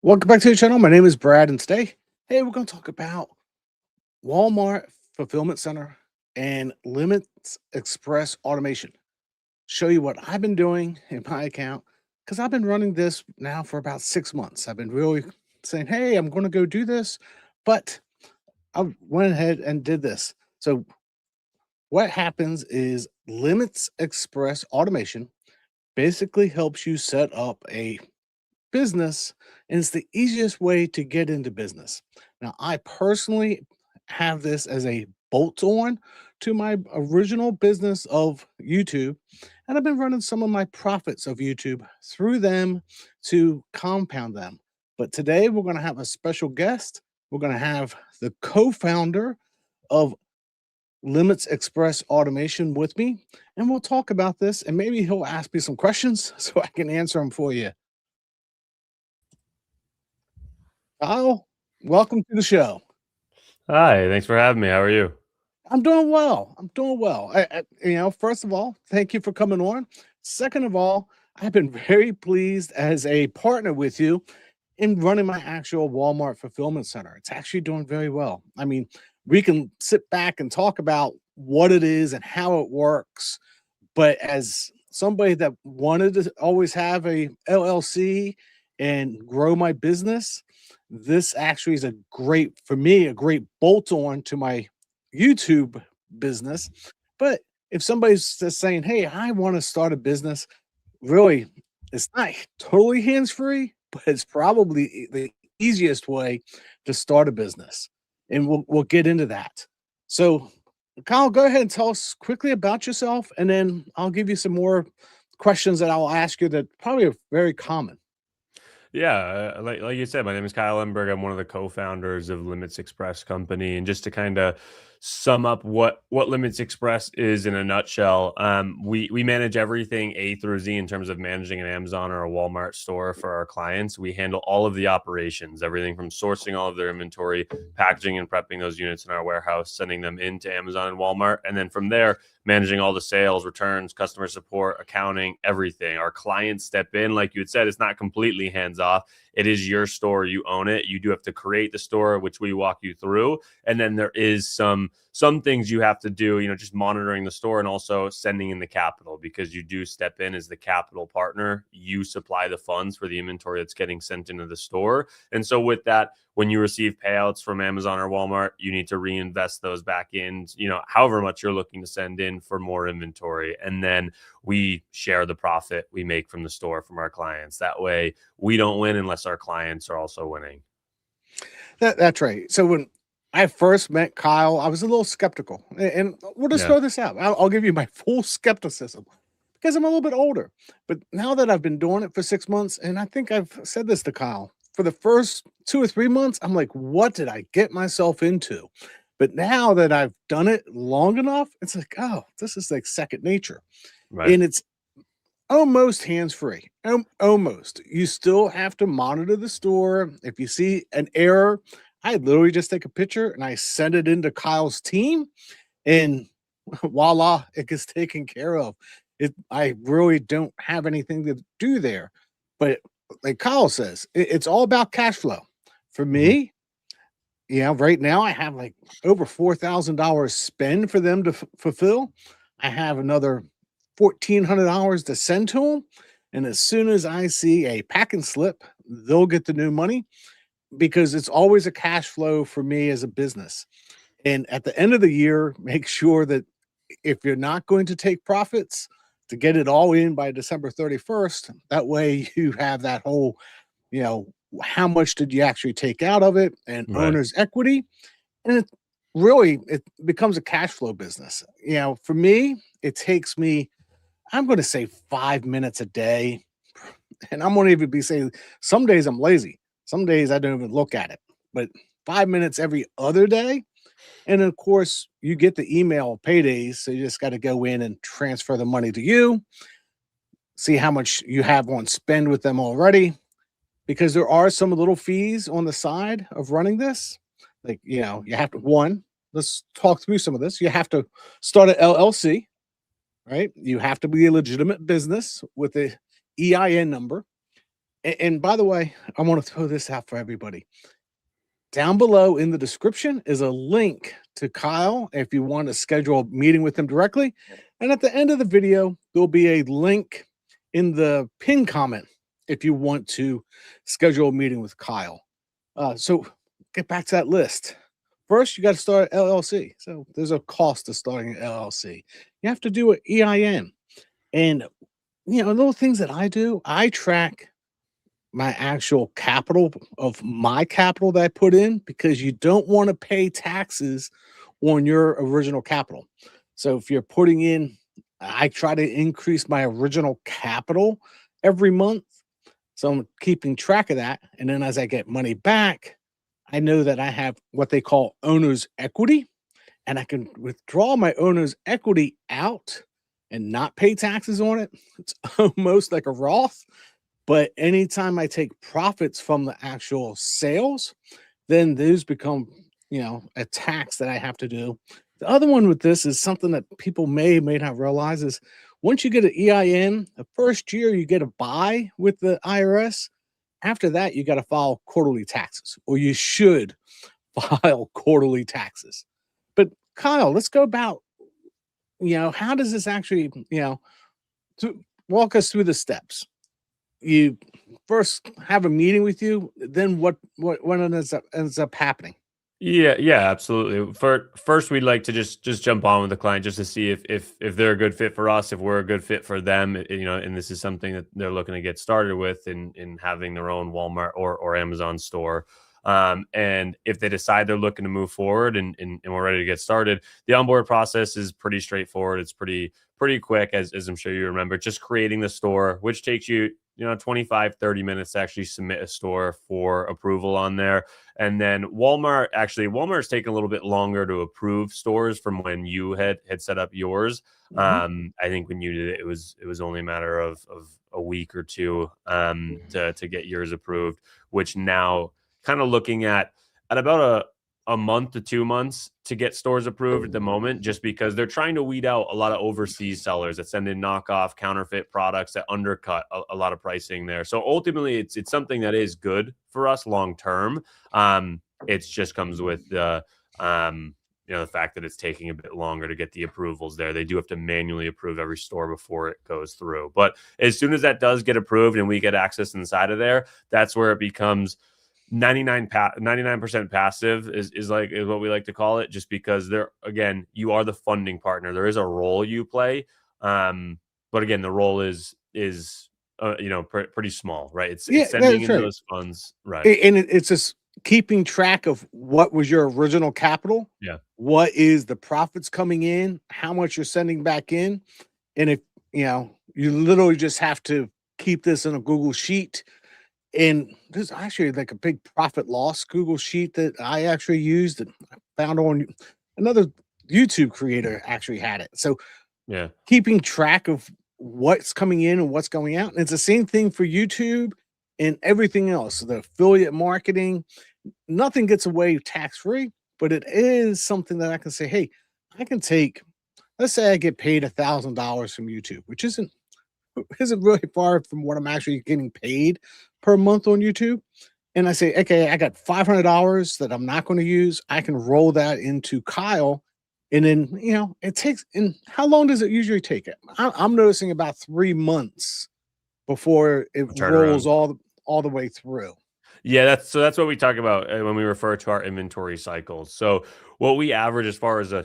Welcome back to the channel. My name is Brad, and today, we're going to talk about Walmart Fulfillment Center and Limits Express Automation. Show you what I've been doing in my account because I've been running this now for about 6 months. I've been really saying, hey, I'm going to go do this, but I went ahead and did this. So, what happens is Limits Express Automation basically helps you set up a business, and it's the easiest way to get into business. Now, I personally have this as a bolt on to my original business of YouTube, and I've been running some of my profits of YouTube through them to compound them. But today we're going to have a special guest. We're going to have the co founder of Limits Express Automation with me, and we'll talk about this. And maybe he'll ask me some questions so I can answer them for you. Kyle, welcome to the show. Hi, thanks for having me. How are you? I'm doing well. I'm doing well. First of all, thank you for coming on. Second of all, I've been very pleased as a partner with you in running my actual Walmart fulfillment center. It's actually doing very well. I mean, we can sit back and talk about what it is and how it works, but as somebody that wanted to always have a LLC and grow my business, this actually is for me, a great bolt on to my YouTube business. But if somebody's just saying, hey, I want to start a business, really, it's not totally hands free, but it's probably the easiest way to start a business. And we'll get into that. So, Kyle, go ahead and tell us quickly about yourself, and then I'll give you some more questions that I'll ask you that probably are very common. Yeah, like you said, my name is Kyle Emberg. I'm one of the co-founders of Limits Express Company, and just to kind of sum up what Limits Express is in a nutshell, we manage everything A through Z in terms of managing an Amazon or a Walmart store for our clients. We handle all of the operations, everything from sourcing all of their inventory, packaging and prepping those units in our warehouse, sending them into Amazon and Walmart, and then from there, managing all the sales, returns, customer support, accounting, everything. Our clients step in, like you had said, it's not completely hands off. It is your store, you own it. You do have to create the store, which we walk you through, and then there is some things you have to do, just monitoring the store and also sending in the capital, because you do step in as the capital partner. You supply the funds for the inventory that's getting sent into the store, and so with that, when you receive payouts from Amazon or Walmart, you need to reinvest those back in, however much you're looking to send in for more inventory. And then we share the profit we make from the store from our clients. That way we don't win unless our clients are also winning. That's right. So when I first met Kyle, I was a little skeptical, and we'll just Yeah. throw this out. I'll give you my full skepticism because I'm a little bit older. But now that I've been doing it for 6 months, and I think I've said this to Kyle, for the first 2 or 3 months, I'm like, what did I get myself into? But now that I've done it long enough, it's like, oh, this is like second nature. Right. And it's almost hands free. Almost. You still have to monitor the store. If you see an error, I literally just take a picture and I send it into Kyle's team, and voila, it gets taken care of. I really don't have anything to do there. But like Kyle says, it's all about cash flow. For Mhm. me, right now I have like over $4,000 spend for them to fulfill. I have another $1,400 to send to them. And as soon as I see a packing slip, they'll get the new money because it's always a cash flow for me as a business. And at the end of the year, make sure that if you're not going to take profits, to get it all in by December 31st. That way you have that whole, you know, how much did you actually take out of it and Right. owner's equity. And it becomes a cash flow business. For me, it takes me, I'm going to say 5 minutes a day. And I'm going to even be saying some days I'm lazy. Some days I don't even look at it, but 5 minutes every other day. And of course, you get the email paydays. So you just got to go in and transfer the money to you, see how much you have on spend with them already, because there are some little fees on the side of running this. Like, you have to, let's talk through some of this. You have to start an LLC, right? You have to be a legitimate business with a EIN number. And by the way, I want to throw this out for everybody. Down below in the description is a link to Kyle if you want to schedule a meeting with him directly. And at the end of the video, there'll be a link in the pin comment if you want to schedule a meeting with Kyle. So get back to that list. First, you got to start an LLC. So there's a cost to starting an LLC. You have to do an EIN. And, little things that I do, I track my actual capital of my capital that I put in because you don't want to pay taxes on your original capital. So if you're putting in, I try to increase my original capital every month. So I'm keeping track of that. And then as I get money back, I know that I have what they call owner's equity, and I can withdraw my owner's equity out and not pay taxes on it. It's almost like a Roth. But anytime I take profits from the actual sales, then those become, a tax that I have to do. The other one with this is something that people may not realize is once you get an EIN, the first year you get a buy with the IRS. After that, you got to file quarterly taxes, or you should file quarterly taxes. But Kyle, let's go about, how does this actually, walk us through the steps. You first have a meeting with you, then what ends up happening? Yeah, absolutely. First, we'd like to just jump on with the client just to see if they're a good fit for us, if we're a good fit for them, and this is something that they're looking to get started with in having their own Walmart or Amazon store. And if they decide they're looking to move forward and we're ready to get started, the onboard process is pretty straightforward. It's pretty quick, as I'm sure you remember, just creating the store, which takes you 25, 30 minutes to actually submit a store for approval on there. And then Walmart's taken a little bit longer to approve stores from when you had set up yours. I think when you did it, it was only a matter of a week or two to get yours approved, which now kind of looking at about a month to 2 months to get stores approved at the moment, just because they're trying to weed out a lot of overseas sellers that send in knockoff counterfeit products that undercut a lot of pricing there. So ultimately it's something that is good for us long term. It just comes with the the fact that it's taking a bit longer to get the approvals there. They do have to manually approve every store before it goes through. But as soon as that does get approved and we get access inside of there, that's where it becomes 99% passive is what we like to call it, just because again, you are the funding partner. There is a role you play. But again, the role is pretty small, right? It's sending in those funds, right? And it's just keeping track of what was your original capital. Yeah. What is the profits coming in, how much you're sending back in. And if, you literally just have to keep this in a Google sheet. And there's actually like a big profit loss Google sheet that I actually used and I found on another YouTube creator actually had it. So yeah, keeping track of what's coming in and what's going out. And it's the same thing for YouTube and everything else. The affiliate marketing, nothing gets away tax-free, but it is something that I can say, hey, I can take, let's say I get paid $1,000 from YouTube, which isn't really far from what I'm actually getting paid per month on YouTube. And I say, okay, I got $500 that I'm not going to use. I can roll that into Kyle. And then, it takes, and how long does it usually take? I'm noticing about 3 months before it rolls all the way through. Yeah, that's what we talk about when we refer to our inventory cycles. So what we average as far as an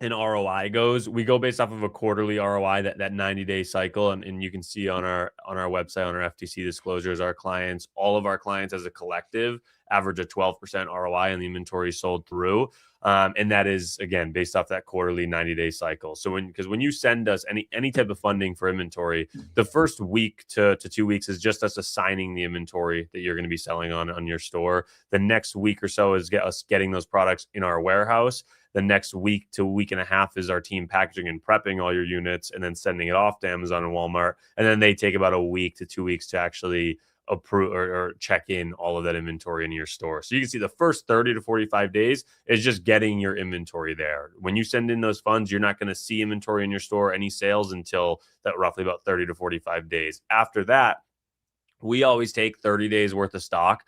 ROI goes, we go based off of a quarterly ROI, that 90-day cycle. And you can see on our website, on our FTC disclosures, all of our clients as a collective average a 12% ROI on the inventory sold through. And that is, again, based off that quarterly 90-day cycle. So when you send us any type of funding for inventory, the first week to 2 weeks is just us assigning the inventory that you're going to be selling on your store. The next week or so is us getting those products in our warehouse. The next week to a week and a half is our team packaging and prepping all your units and then sending it off to Amazon and Walmart. And then they take about a week to 2 weeks to actually approve or check in all of that inventory in your store. So you can see the first 30 to 45 days is just getting your inventory there. When you send in those funds, you're not going to see inventory in your store, any sales, until that roughly about 30 to 45 days. After that, we always take 30 days worth of stock.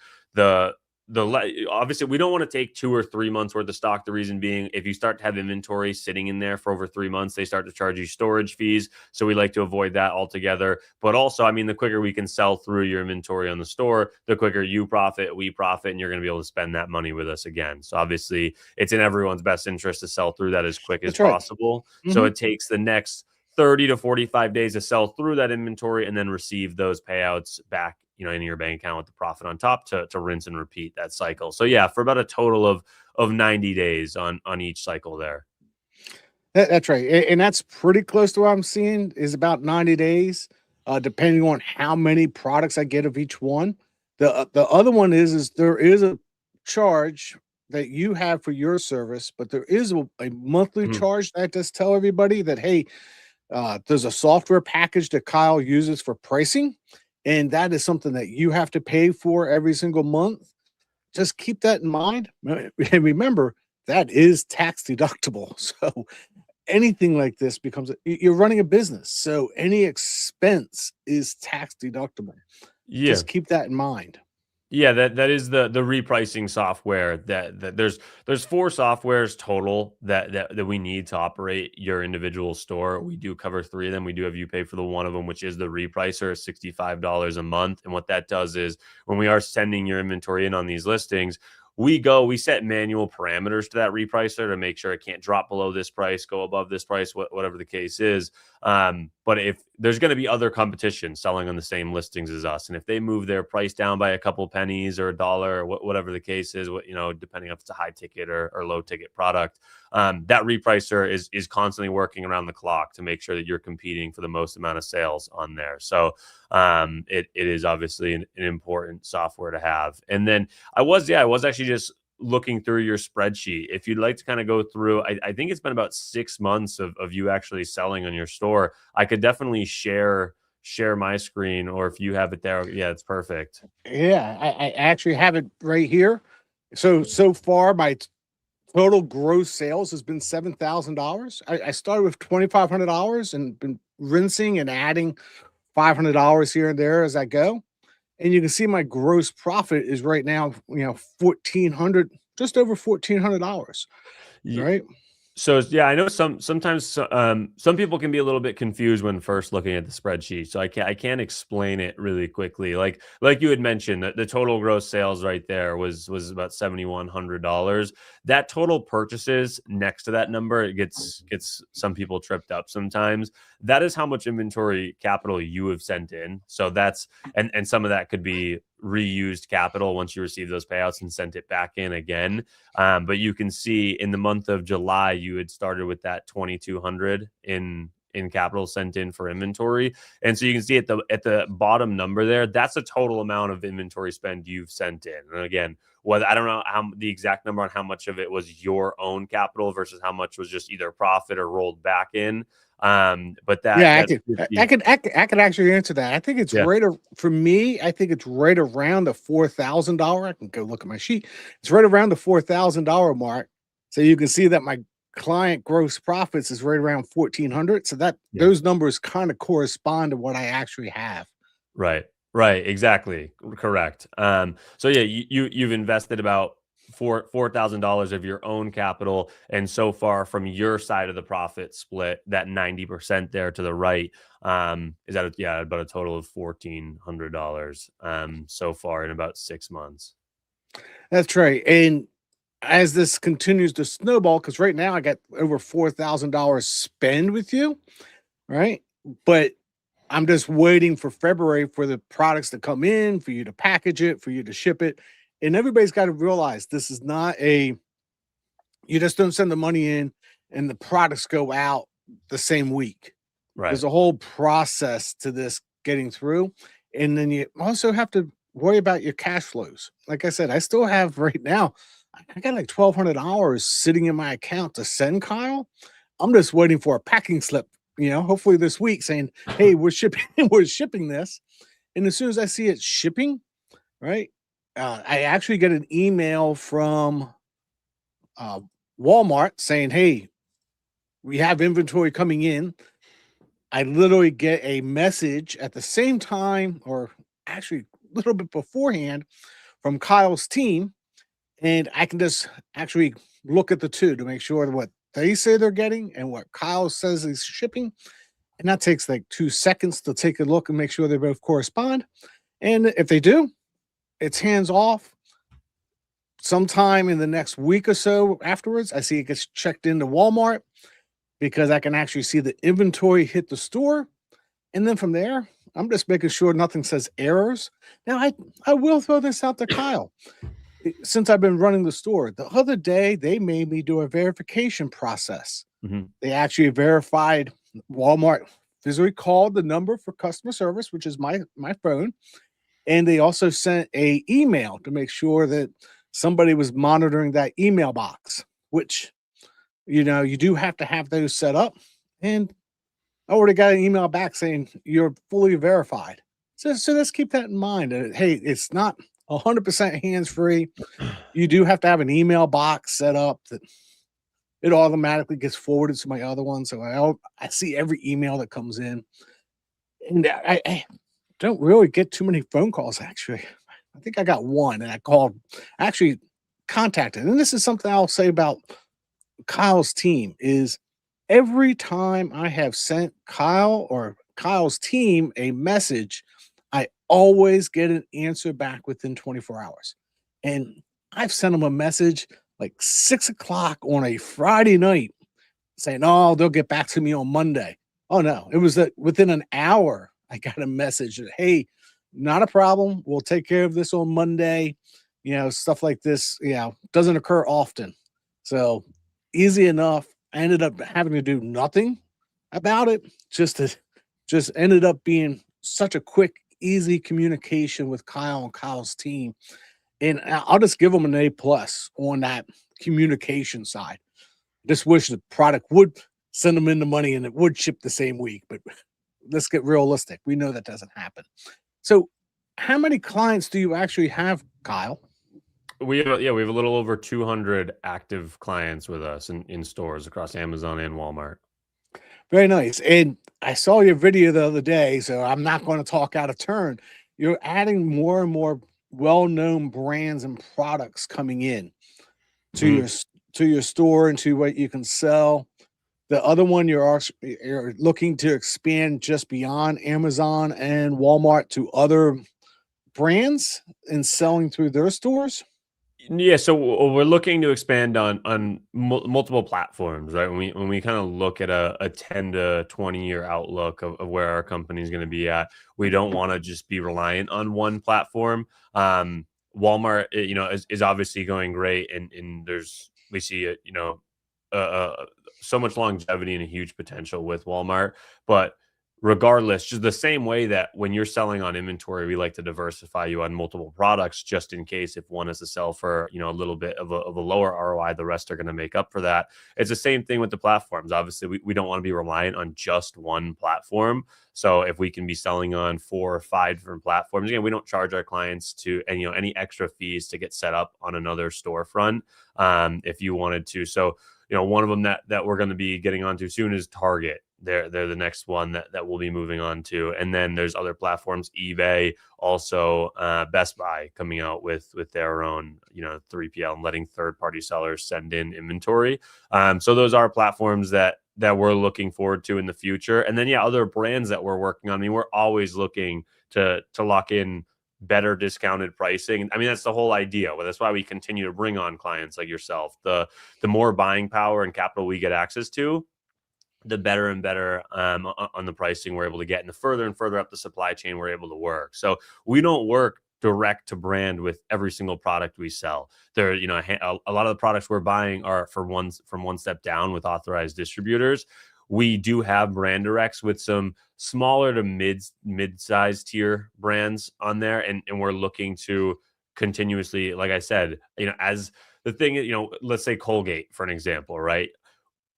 Obviously we don't want to take 2 or 3 months worth of stock. The reason being, if you start to have inventory sitting in there for over 3 months, they start to charge you storage fees. So we like to avoid that altogether. But also, I mean, the quicker we can sell through your inventory on the store, the quicker you profit, we profit, and you're going to be able to spend that money with us again. So obviously it's in everyone's best interest to sell through that as quick as That's right. possible. So it takes the next 30 to 45 days to sell through that inventory and then receive those payouts back, in your bank account with the profit on top to rinse and repeat that cycle. So yeah, for about a total of 90 days on each cycle there. That's right. And that's pretty close to what I'm seeing is about 90 days, depending on how many products I get of each one. The other one is there is a charge that you have for your service, but there is a monthly charge that I just tell everybody that, hey, there's a software package that Kyle uses for pricing, and that is something that you have to pay for every single month. Just keep that in mind. And remember, that is tax deductible. So anything like this becomes you're running a business. So any expense is tax deductible. Yeah. Just keep that in mind. Yeah, that is the repricing software that there's 4 softwares total that we need to operate your individual store. We do cover 3 of them. We do have you pay for the one of them, which is the repricer, $65 a month. And what that does is when we are sending your inventory in on these listings, we set manual parameters to that repricer to make sure it can't drop below this price, go above this price, whatever the case is. But if there's going to be other competition selling on the same listings as us, and if they move their price down by a couple pennies or a dollar or whatever the case is, depending if it's a high ticket or low ticket product, that repricer is constantly working around the clock to make sure that you're competing for the most amount of sales on there. So it is obviously an important software to have. And then I was actually just looking through your spreadsheet. If you'd like to kind of go through, I think it's been about 6 months of you actually selling on your store. I could definitely share my screen, or if you have it there, yeah, it's perfect. Yeah, I actually have it right here. So far, my total gross sales has been $7,000. I started with $2,500 and been rinsing and adding $500 here and there as I go. And you can see my gross profit is right now, $1,400, just over $1,400. Right. So yeah, I know sometimes some people can be a little bit confused when first looking at the spreadsheet. So I can't explain it really quickly. Like you had mentioned, the total gross sales right there was about $7,100. That total purchases next to that number, it gets some people tripped up sometimes. That is how much inventory capital you have sent in. So that's and some of that could be reused capital once you receive those payouts and sent it back in again. But you can see in the month of July, you had started with that 2,200 in capital sent in for inventory. And so you can see at the bottom number there, that's the total amount of inventory spend you've sent in. And again, I don't know the exact number on how much of it was your own capital versus how much was just either profit or rolled back in. But that, yeah, I could actually answer that. I think it's for me. I think it's right around the $4,000. I can go look at my sheet. It's right around the $4,000 mark. So you can see that my client gross profits is right around 1,400. So those numbers kind of correspond to what I actually have. Right. Exactly. Correct. So yeah, you've invested about $4,000 of your own capital, and so far from your side of the profit split, that 90% there to the right is about a total of $1,400 so far in about 6 months. That's right. And as this continues to snowball, because right now I got over $4,000 spend with you, right? But I'm just waiting for February for the products to come in, for you to package it, for you to ship it. And everybody's got to realize this is not you just don't send the money in and the products go out the same week. Right. There's a whole process to this getting through. And then you also have to worry about your cash flows. Like I said, I still have right now, I got like $1,200 sitting in my account to send Kyle. I'm just waiting for a packing slip, hopefully this week saying, hey, we're shipping this. And as soon as I see it shipping, right, I actually get an email from Walmart saying, hey, we have inventory coming in. I literally get a message at the same time, or actually a little bit beforehand from Kyle's team, and I can just actually look at the two to make sure that what they say they're getting and what Kyle says he's shipping. And that takes like 2 seconds to take a look and make sure they both correspond. And if they do, it's hands off. Sometime in the next week or so afterwards, I see it gets checked into Walmart because I can actually see the inventory hit the store. And then from there, I'm just making sure nothing says errors. Now, I will throw this out to Kyle. Since I've been running the store, the other day they made me do a verification process. Mhm. They actually verified Walmart physically called the number for customer service, which is my phone, and they also sent a email to make sure that somebody was monitoring that email box, which you do have to have those set up. And I already got an email back saying you're fully verified. So let's keep that in mind. Hey, it's not 100% hands free. You do have to have an email box set up that it automatically gets forwarded to my other one. So I see every email that comes in. And I don't really get too many phone calls, actually. I think I got one, and I called, actually contacted. And this is something I'll say about Kyle's team is every time I have sent Kyle or Kyle's team a message, I always get an answer back within 24 hours. And I've sent them a message like 6 o'clock on a Friday night saying, "Oh, they'll get back to me on Monday." Oh no, it was that within an hour I got a message that, "Hey, not a problem. We'll take care of this on Monday." Stuff like this, doesn't occur often. So easy enough. I ended up having to do nothing about it. Just ended up being such a quick, easy communication with Kyle and Kyle's team. And I'll just give them an A+ on that communication side. Just wish the product would send them in the money and it would ship the same week. But let's get realistic. We know that doesn't happen. So, how many clients do you actually have, Kyle? We have we have a little over 200 active clients with us in stores across Amazon and Walmart. Very nice. And I saw your video the other day, so I'm not going to talk out of turn. You're adding more and more well-known brands and products coming in to Mhm. your store and to what you can sell. The other one you're looking to expand just beyond Amazon and Walmart to other brands and selling through their stores. Yeah, so we're looking to expand on multiple platforms, right? When we kind of look at a 10 to 20-year outlook of where our company is going to be at, we don't want to just be reliant on one platform. Walmart, is obviously going great, and we see it, so much longevity and a huge potential with Walmart, but regardless, just the same way that when you're selling on inventory, we like to diversify you on multiple products just in case if one is to sell for, a little bit of a lower ROI, the rest are going to make up for that. It's the same thing with the platforms. Obviously, we don't want to be reliant on just one platform. So if we can be selling on 4 or 5 different platforms, again, we don't charge our clients to any extra fees to get set up on another storefront if you wanted to. So one of them that we're going to be getting onto soon is Target. They're the next one that we'll be moving on to. And then there's other platforms, eBay, also Best Buy coming out with their own 3PL and letting third-party sellers send in inventory. So those are platforms that we're looking forward to in the future. And then other brands that we're working on. I mean, we're always looking to lock in better discounted pricing. I mean, that's the whole idea. Well, that's why we continue to bring on clients like yourself. The more buying power and capital we get access to, the better and better on the pricing we're able to get, and the further and further up the supply chain we're able to work. So we don't work direct to brand with every single product we sell. There, a lot of the products we're buying are from one step down with authorized distributors. We do have brand directs with some smaller to mid-sized tier brands on there, and we're looking to continuously, like I said, as the thing, let's say Colgate for an example, right?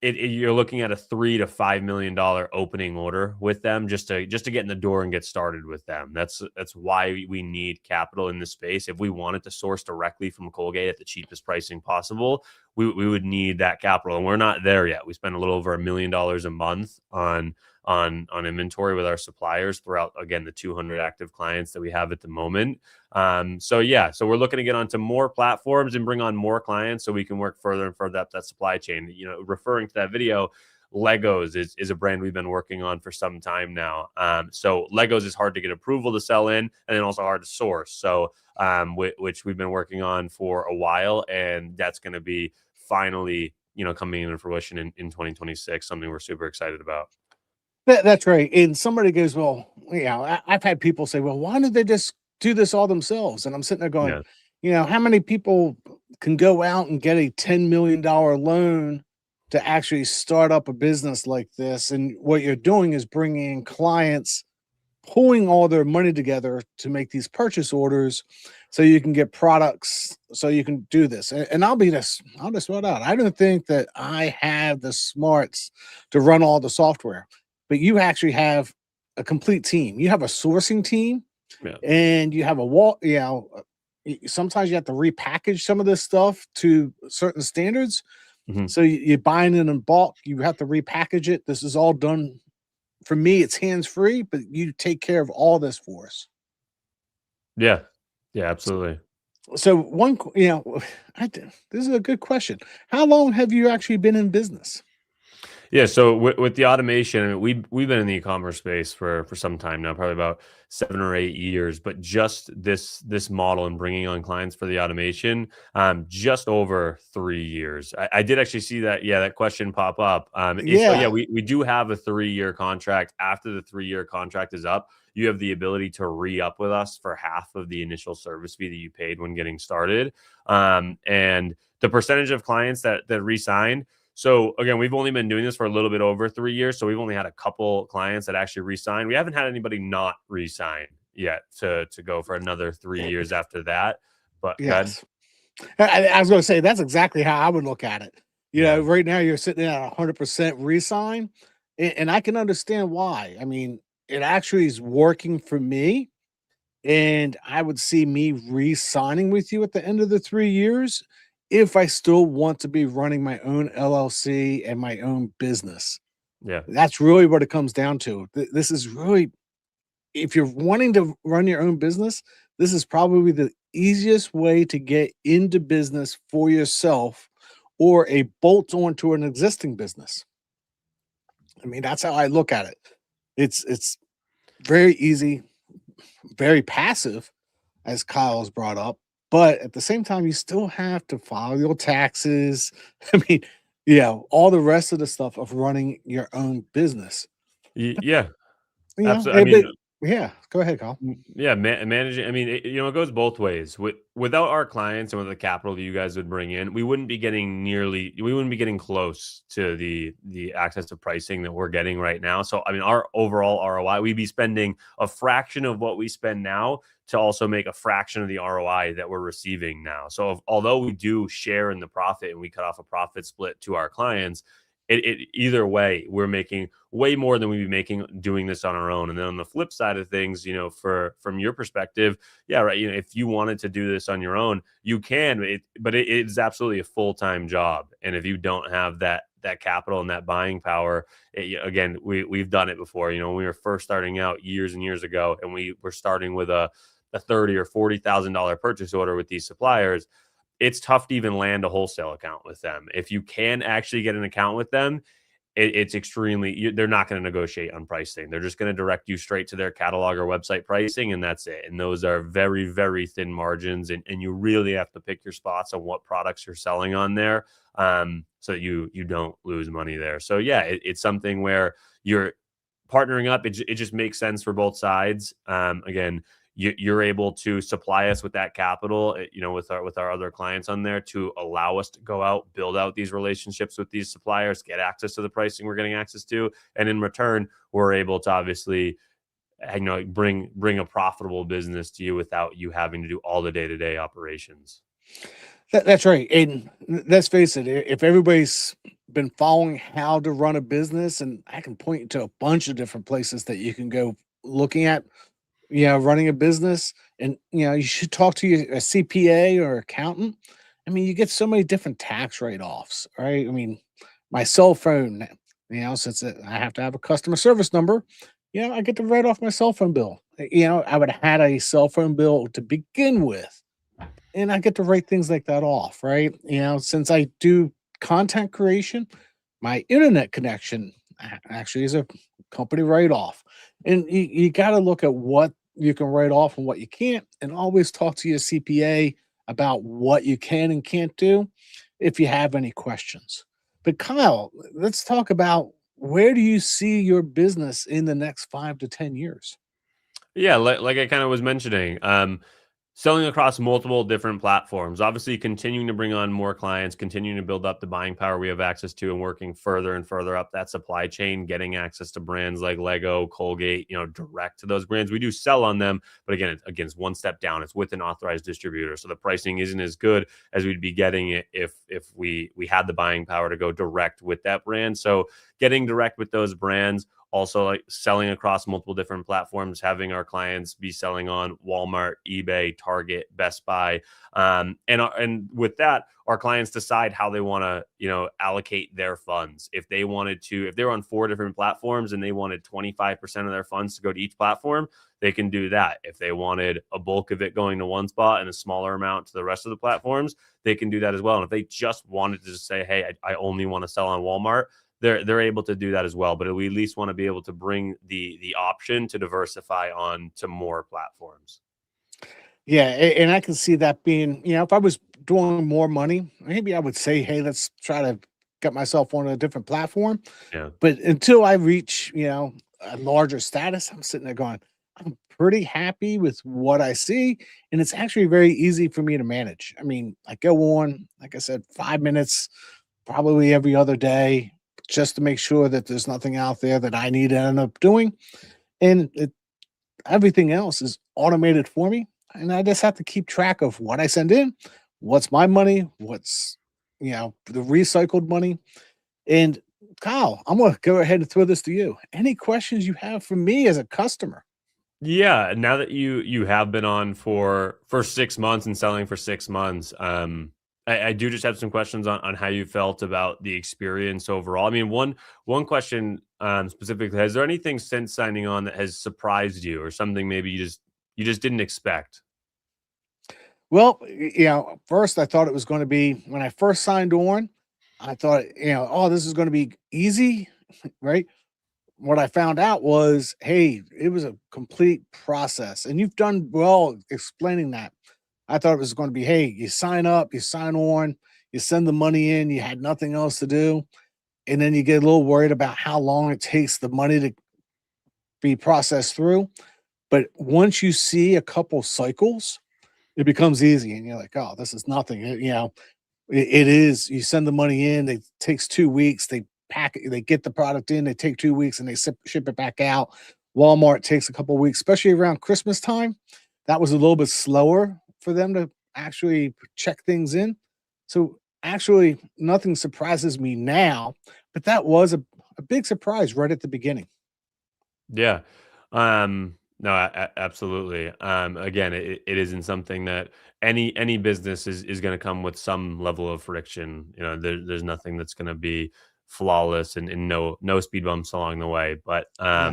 You're looking at a $3 to $5 million opening order with them just to get in the door and get started with them. That's why we need capital in this space. If we wanted to source directly from Colgate at the cheapest pricing possible, we would need that capital, and we're not there yet. We spend a little over $1 million a month on on inventory with our suppliers throughout, again, the 200 active clients that we have at the moment. So yeah, so we're looking to get onto more platforms and bring on more clients so we can work further and further up that supply chain. Referring to that video, Legos is a brand we've been working on for some time now. So Legos is hard to get approval to sell in, and then also hard to source. So which we've been working on for a while, and that's going to be finally coming into fruition in 2026. Something we're super excited about. That's right. And somebody goes, well, I've had people say, well, why did they just do this all themselves? And I'm sitting there going, Yeah. how many people can go out and get a $10 million loan to actually start up a business like this? And what you're doing is bringing in clients, pulling all their money together to make these purchase orders so you can get products, so you can do this. And I'll just throw it out. I don't think that I have the smarts to run all the software, but you actually have a complete team. You have a sourcing team, Yeah. and you have a wall. Sometimes you have to repackage some of this stuff to certain standards. Mhm. So you're buying it in bulk. You have to repackage it. This is all done. For me, it's hands free, but you take care of all this for us. Yeah. Yeah, absolutely. So this is a good question. How long have you actually been in business? Yeah, so with the automation, I mean, we've been in the e-commerce space for some time now, probably about 7 or 8 years. But just this model and bringing on clients for the automation, just over 3 years. I did actually see that. Yeah, that question pop up. So yeah, Yeah, we do have a 3-year contract. After the 3-year contract is up, you have the ability to re-up with us for half of the initial service fee that you paid when getting started. And the percentage of clients that re-signed. So again, we've only been doing this for a little bit over 3 years. So we've only had a couple clients that actually re-sign. We haven't had anybody not re-sign yet to go for another 3 years after that. But God, yes. I was going to say that's exactly how I would look at it. yeah, Right now you're sitting at 100% resign, and I can understand why. I mean, it actually is working for me, and I would see me re-signing with you at the end of the 3 years if I still want to be running my own LLC and my own business. yeah, That's really what it comes down to. This is really, if you're wanting to run your own business, this is probably the easiest way to get into business for yourself or a bolt on to an existing business. I mean, that's how I look at it. It's very easy, very passive, as Kyle's brought up, but at the same time, you still have to file your taxes. I mean, all the rest of the stuff of running your own business. yeah, You know, absolutely. I eh, mean, but yeah, go ahead, Kyle. Yeah, managing. I mean, it goes both ways. Without our clients and with the capital that you guys would bring in, we wouldn't be getting close to the access to pricing that we're getting right now. So, I mean, our overall ROI, we'd be spending a fraction of what we spend now to also make a fraction of the ROI that we're receiving now. So, although we do share in the profit and we cut off a profit split to our clients, either way, we're making way more than we'd be making doing this on our own. And then on the flip side of things, from your perspective, yeah, right. If you wanted to do this on your own, you can, but it is absolutely a full-time job. And if you don't have that capital and that buying power, again, we've done it before. When we were first starting out years and years ago, and we were starting with a $30,000 or $40,000 purchase order with these suppliers, it's tough to even land a wholesale account with them. If you can actually get an account with them, it's extremely, they're not going to negotiate on pricing. They're just going to direct you straight to their catalog or website pricing, and that's it. And those are very, very thin margins. And you really have to pick your spots on what products you're selling on there, so that you don't lose money there. So yeah, it's something where you're partnering up. It just makes sense for both sides. Again, you're able to supply us with that capital, with our other clients on there, to allow us to go out, build out these relationships with these suppliers, get access to the pricing we're getting access to, and in return, we're able to obviously, bring a profitable business to you without you having to do all the day-to-day operations. That's right. And let's face it, if everybody's been following how to run a business, and I can point you to a bunch of different places that you can go looking at, running a business, and you should talk to a CPA or accountant. I mean, you get so many different tax write-offs, right? I mean, my cell phone, Since I have to have a customer service number, I get to write off my cell phone bill. I would have had a cell phone bill to begin with, and I get to write things like that off, right? Since I do content creation, my internet connection actually is a company write off. And you got to look at what you can write off and what you can't, and always talk to your CPA about what you can and can't do if you have any questions. But Kyle, let's talk about, where do you see your business in the next 5 to 10 years? Yeah, like I kind of was mentioning, selling across multiple different platforms, obviously continuing to bring on more clients, continuing to build up the buying power we have access to, and working further and further up that supply chain, getting access to brands like Lego, Colgate, direct to those brands. We do sell on them, but again, it's one step down. It's with an authorized distributor, so the pricing isn't as good as we'd be getting it if we had the buying power to go direct with that brand. So getting direct with those brands, also like selling across multiple different platforms, having our clients be selling on Walmart, eBay, Target, Best Buy, and with that, our clients decide how they want to allocate their funds. If they were on 4 different platforms and they wanted 25% of their funds to go to each platform, they can do that. If they wanted a bulk of it going to one spot and a smaller amount to the rest of the platforms, they can do that as well. And if they just wanted to say, hey, I only want to sell on Walmart, they're able to do that as well. But we at least want to be able to bring the option to diversify on to more platforms. Yeah, and I can see that being, if I was doing more money, maybe I would say, hey, let's try to get myself on a different platform. Yeah. But until I reach, a larger status, I'm sitting there going, I'm pretty happy with what I see. And it's actually very easy for me to manage. I mean, I go on, like I said, 5 minutes, probably every other day, just to make sure that there's nothing out there that I need to end up doing. And everything else is automated for me. And I just have to keep track of what I send in, what's my money, what's, the recycled money. And Kyle, I'm going to go ahead and throw this to you. Any questions you have for me as a customer? Yeah, now that you have been on for 6 months and selling for 6 months, I do just have some questions on how you felt about the experience overall. I mean, one question specifically: has there anything since signing on that has surprised you, or something maybe you just didn't expect? Well, first I thought it was going to be, when I first signed on, I thought, oh, this is going to be easy, right? What I found out was, hey, it was a complete process. And you've done well explaining that. I thought it was going to be, hey, you sign up, you sign on, you send the money in, you had nothing else to do. And then you get a little worried about how long it takes the money to be processed through. But once you see a couple cycles, it becomes easy. And you're like, oh, this is nothing. It is. You send the money in, it takes 2 weeks. They pack it, they get the product in, they take 2 weeks and they ship it back out. Walmart takes a couple weeks, especially around Christmas time. That was a little bit slower for them to actually check things in. So actually, nothing surprises me now, but that was a big surprise right at the beginning. Yeah. No, absolutely. Again, it isn't something that any business is going to come with some level of friction. There's nothing that's going to be flawless, and no speed bumps along the way. But Yeah.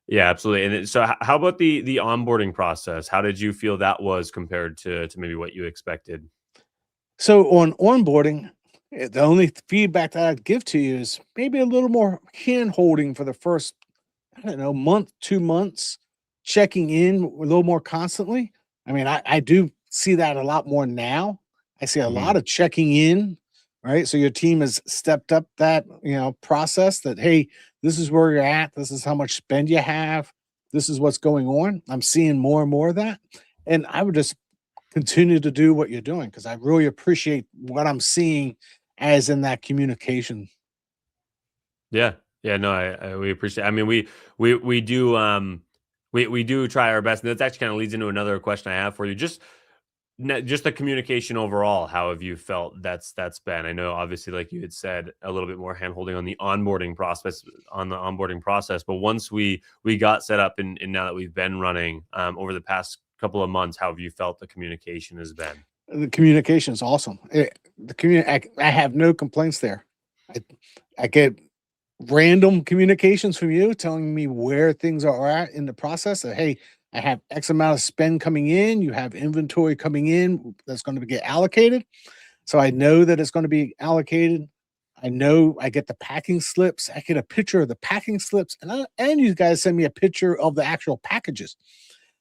yeah, absolutely. So, how about the onboarding process? How did you feel that was compared to maybe what you expected? So on onboarding, the only feedback that I'd give to you is maybe a little more hand holding for the first, I don't know, month, 2 months, checking in a little more constantly. I mean, I do see that a lot more now. I see a lot Mhm. of checking in, right? So your team has stepped up that, process that, hey, this is where you're at. This is how much spend you have. This is what's going on. I'm seeing more and more of that. And I would just continue to do what you're doing, because I really appreciate what I'm seeing as in that communication. Yeah. Yeah, no, we appreciate. I mean, we do we do try our best, and that's actually kind of leads into another question I have for you. Just the communication overall. How have you felt that's been? I know, obviously, like you had said, a little bit more handholding on the onboarding process. But once we got set up, and now that we've been running over the past couple of months, how have you felt the communication has been? The communication is awesome. I have no complaints there. I, I get random communications from you telling me where things are at in the process. That, hey, I have X amount of spend coming in. You have inventory coming in that's going to get allocated. So I know that it's going to be allocated. I know I get the packing slips. I get a picture of the packing slips, and you guys send me a picture of the actual packages.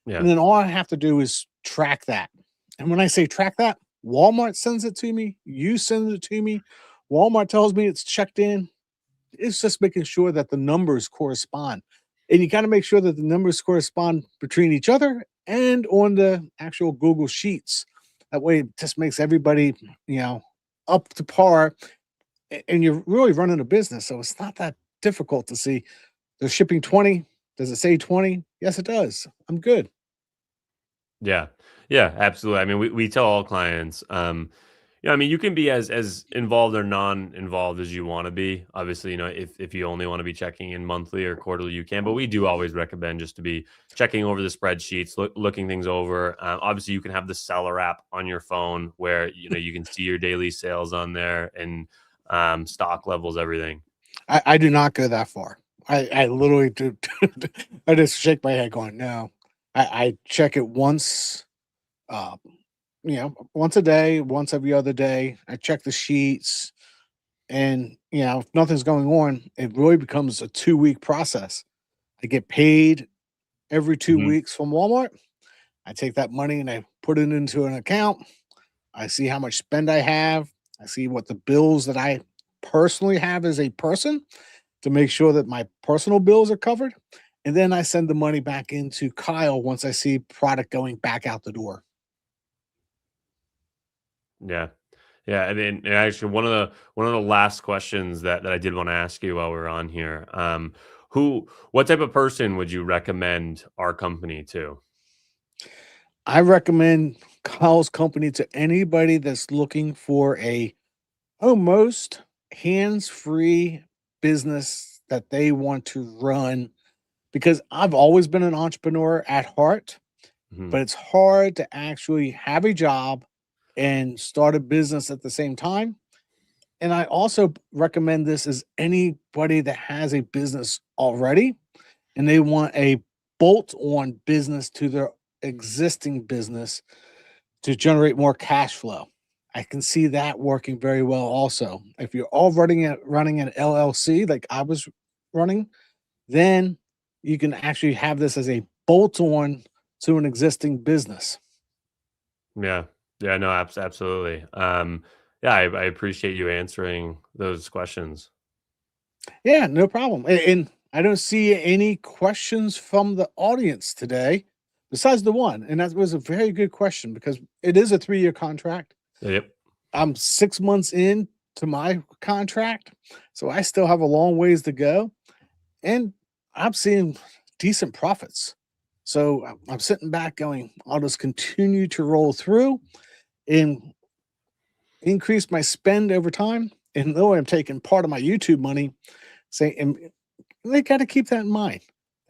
Yeah. And then all I have to do is track that. And when I say track that, Walmart sends it to me. You send it to me. Walmart tells me it's checked in. It's just making sure that the numbers correspond. And you got to make sure that the numbers correspond between each other and on the actual Google Sheets. That way it just makes everybody, up to par. And you're really running a business. So it's not that difficult to see. They're shipping 20. Does it say 20? Yes, it does. I'm good. Yeah. Yeah, absolutely. I mean, we tell all clients, I mean, you can be as involved or non-involved as you want to be. Obviously, if you only want to be checking in monthly or quarterly, you can. But we do always recommend just to be checking over the spreadsheets, looking things over. Obviously, you can have the seller app on your phone where you can see your daily sales on there and stock levels, everything. I do not go that far. I literally do. I just shake my head going, no. I check it once, uh, once a day, once every other day. I check the sheets, and if nothing's going on, it really becomes a 2 week process. I get paid every two Mhm. weeks from Walmart. I take that money and I put it into an account. I see how much spend I have. I see what the bills that I personally have as a person to make sure that my personal bills are covered. And then I send the money back into Kyle once I see product going back out the door. Yeah. Yeah, and actually one of the last questions that I did want to ask you while we're on here, what type of person would you recommend our company to? I recommend Kyle's company to anybody that's looking for a almost hands-free business that they want to run, because I've always been an entrepreneur at heart, Mhm. but it's hard to actually have a job and start a business at the same time. And I also recommend this as anybody that has a business already and they want a bolt on business to their existing business to generate more cash flow. I can see that working very well also. If you're all running an LLC like I was running, then you can actually have this as a bolt on to an existing business. Yeah. Yeah, no, absolutely. Yeah, I appreciate you answering those questions. Yeah, no problem. And I don't see any questions from the audience today besides the one. And that was a very good question because it is a 3-year contract. Yep. I'm 6 months in to my contract, so I still have a long ways to go. And I'm seeing decent profits. So I'm sitting back going, I'll just continue to roll through and increase my spend over time. And though I'm taking part of my YouTube money, say, and they got to keep that in mind.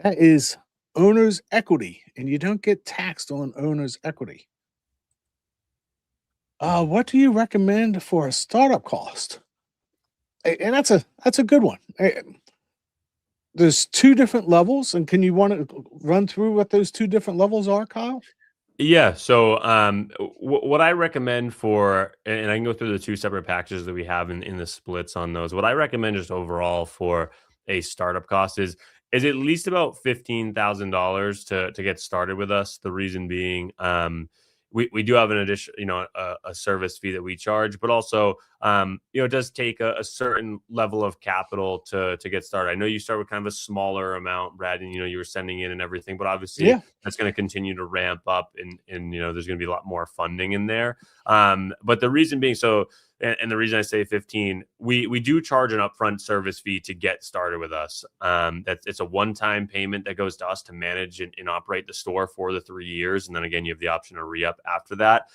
That is owner's equity, and you don't get taxed on owner's equity. What do you recommend for a startup cost? And that's a good one. There's two different levels, and can you want to run through what those two different levels are, Kyle? Yeah. So, what I recommend and I can go through the two separate packages that we have in the splits on those. What I recommend just overall for a startup cost is at least about $15,000 to get started with us. The reason being, we do have an addition, a service fee that we charge, but also, it does take a certain level of capital to get started. I know you start with kind of a smaller amount, Brad, and you were sending in and everything, but obviously Yeah. that's going to continue to ramp up and there's going to be a lot more funding in there. But the reason being, and the reason I say 15, we do charge an upfront service fee to get started with us. It's a one-time payment that goes to us to manage and operate the store for the 3 years, and then again you have the option to re-up after that.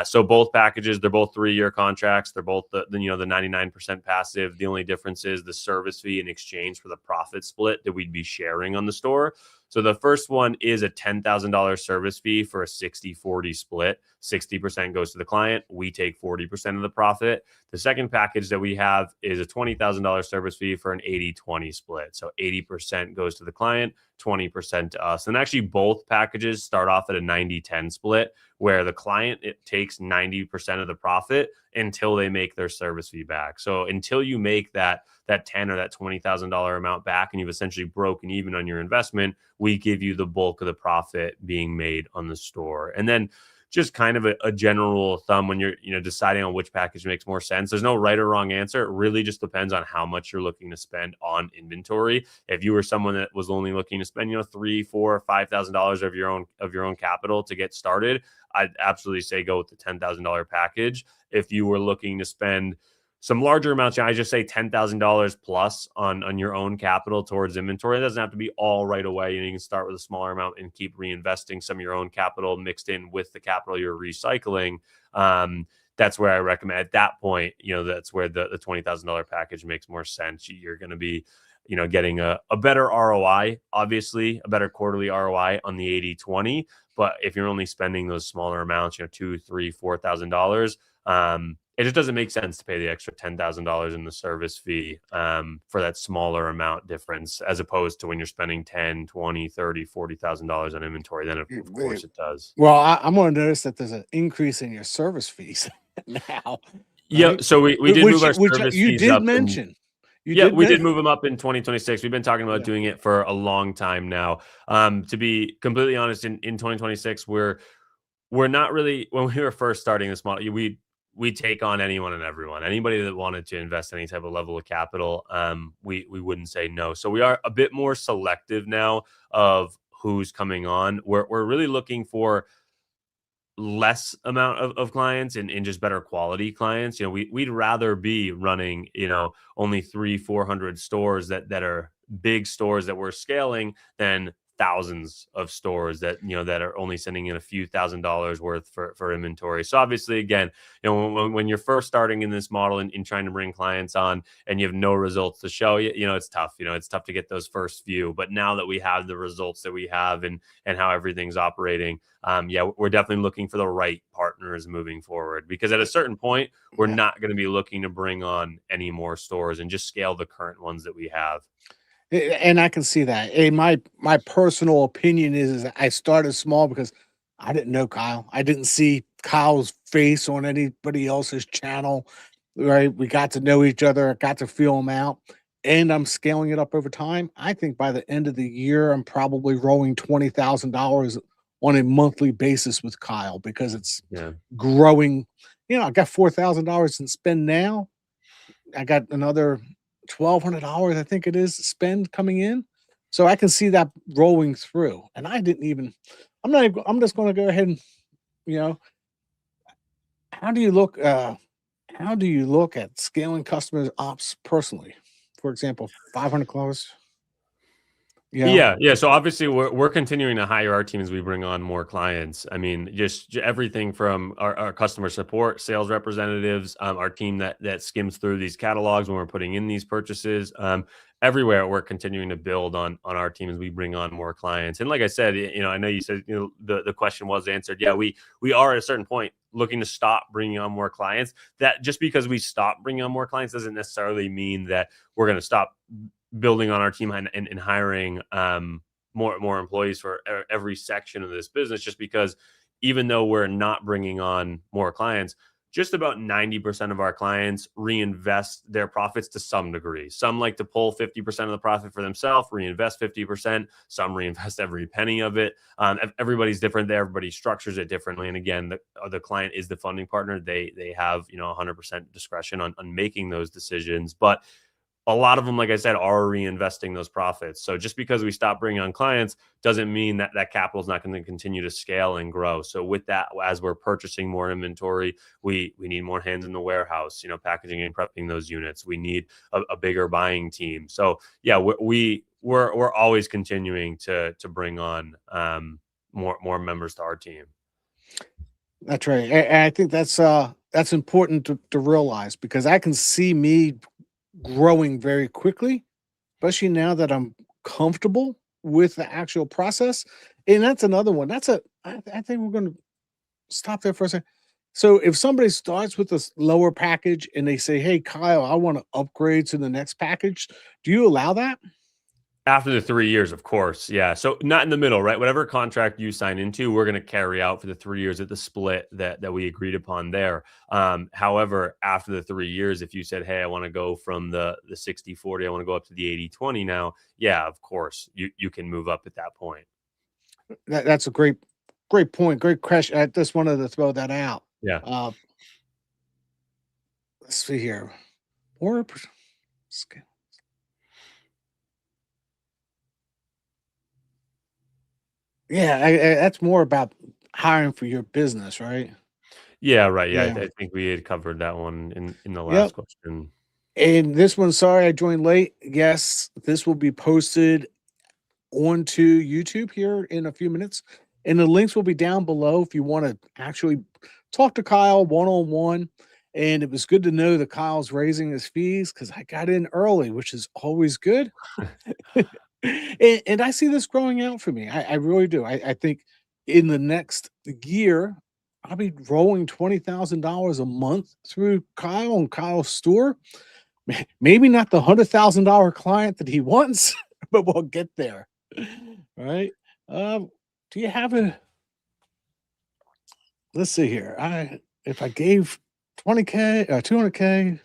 So both packages, they're both 3-year contracts. They're both the 99% passive. The only difference is the service fee in exchange for the profit split that we'd be sharing on the store. So the first one is a $10,000 service fee for a 60-40 split. 60% goes to the client. We take 40% of the profit. The second package that we have is a $20,000 service fee for an 80-20 split. So 80% goes to the client, 20% to us. And actually both packages start off at a 90-10 split, where the client, it takes 90% of the profit until they make their service fee back. So until you make that 10 or that $20,000 amount back, and you've essentially broken even on your investment, we give you the bulk of the profit being made on the store. And then just kind of a general rule of thumb when you're deciding on which package makes more sense. There's no right or wrong answer. It really just depends on how much you're looking to spend on inventory. If you were someone that was only looking to spend $3,000, $4,000, $5,000 of your own capital to get started, I'd absolutely say go with the $10,000 package. If you were looking to spend some larger amounts, I just say $10,000 plus on your own capital towards inventory. It doesn't have to be all right away. You can start with a smaller amount and keep reinvesting some of your own capital mixed in with the capital you're recycling. That's where I recommend at that point, that's where the $20,000 package makes more sense. You're going to be, getting a better ROI, obviously a better quarterly ROI on the 80-20. But if you're only spending those smaller amounts, $2,000, $3,000, $4,000, it just doesn't make sense to pay the extra $10,000 in the service fee for that smaller amount difference, as opposed to when you're spending $10,000, $20,000, $30,000, $40,000 on inventory. Then of course it does. Well, I'm going to notice that there's an increase in your service fees now. Yeah, right? so we did move our service you fees did up. mention. We did move them up in 2026. We've been talking about doing it for a long time now. To be completely honest, in 2026, we're not really, when we were first starting this model, we take on anyone and everyone. Anybody that wanted to invest any type of level of capital, we wouldn't say no. So we are a bit more selective now of who's coming on. We're really looking for less amount of clients and just better quality clients. We'd rather be running, only 300-400 stores that are big stores that we're scaling than thousands of stores that that are only sending in a few $1,000s worth for inventory. So obviously, again, when you're first starting in this model and trying to bring clients on and you have no results to show you, it's tough. It's tough to get those first few. But now that we have the results that we have and how everything's operating, we're definitely looking for the right partners moving forward, because at a certain point, we're not going to be looking to bring on any more stores and just scale the current ones that we have. And I can see that. And my personal opinion is I started small because I didn't know Kyle. I didn't see Kyle's face on anybody else's channel. Right? We got to know each other. I got to feel him out, and I'm scaling it up over time. I think by the end of the year, I'm probably rolling $20,000 on a monthly basis with Kyle, because it's growing. I got $4,000 in spend now. I got another $1,200, I think it is, spend coming in. So I can see that rolling through. And I'm just going to go ahead and, how do you look at scaling customers ops personally? For example, 500 close. Yeah. So obviously we're continuing to hire our team as we bring on more clients. I mean, just everything from our customer support, sales representatives, our team that skims through these catalogs when we're putting in these purchases. Everywhere we're continuing to build on our team as we bring on more clients. And like I said, I know you said the question was answered. Yeah, we are at a certain point looking to stop bringing on more clients. That just because we stop bringing on more clients doesn't necessarily mean that we're going to stop building on our team and hiring more employees for every section of this business, just because even though we're not bringing on more clients, just about 90% of our clients reinvest their profits to some degree. Some like to pull 50% of the profit for themselves, reinvest 50%. Some reinvest every penny of it. Everybody's different there. Everybody structures it differently. And again, the client is the funding partner. They have 100% discretion on making those decisions. But a lot of them, like I said, are reinvesting those profits. So just because we stop bringing on clients doesn't mean that capital is not going to continue to scale and grow. So with that, as we're purchasing more inventory, we need more hands in the warehouse, packaging and prepping those units. We need a bigger buying team. So yeah, we're always continuing to bring on more members to our team. That's right. And I think that's important to realize, because I can see me growing very quickly, especially now that I'm comfortable with the actual process. And that's another one. I think we're going to stop there for a second. So if somebody starts with this lower package and they say, "Hey, Kyle, I want to upgrade to the next package," do you allow that? After the 3 years, of course, yeah. So not in the middle, right? Whatever contract you sign into, we're gonna carry out for the 3 years at the split that we agreed upon there. However, after the 3 years, if you said, "Hey, I wanna go from the 60/40, I wanna go up to the 80/20 now," yeah, of course, you can move up at that point. That's a great point. Great question. I just wanted to throw that out. Yeah. Uh, let's see here. More Yeah, that's more about hiring for your business, right? Yeah, right, yeah, Yeah. I think we had covered that one in the last Yep. question. And this one, sorry I joined late. Yes, this will be posted onto YouTube here in a few minutes. And the links will be down below if you want to actually talk to Kyle one on one. And it was good to know that Kyle's raising his fees because I got in early, which is always good. And I see this growing out for me. I really do. I think in the next year, I'll be rolling $20,000 a month through Kyle and Kyle's store. Maybe not the $100,000 client that he wants, but we'll get there. Right? Do you have a let's see here. I if I gave 20K, 200K.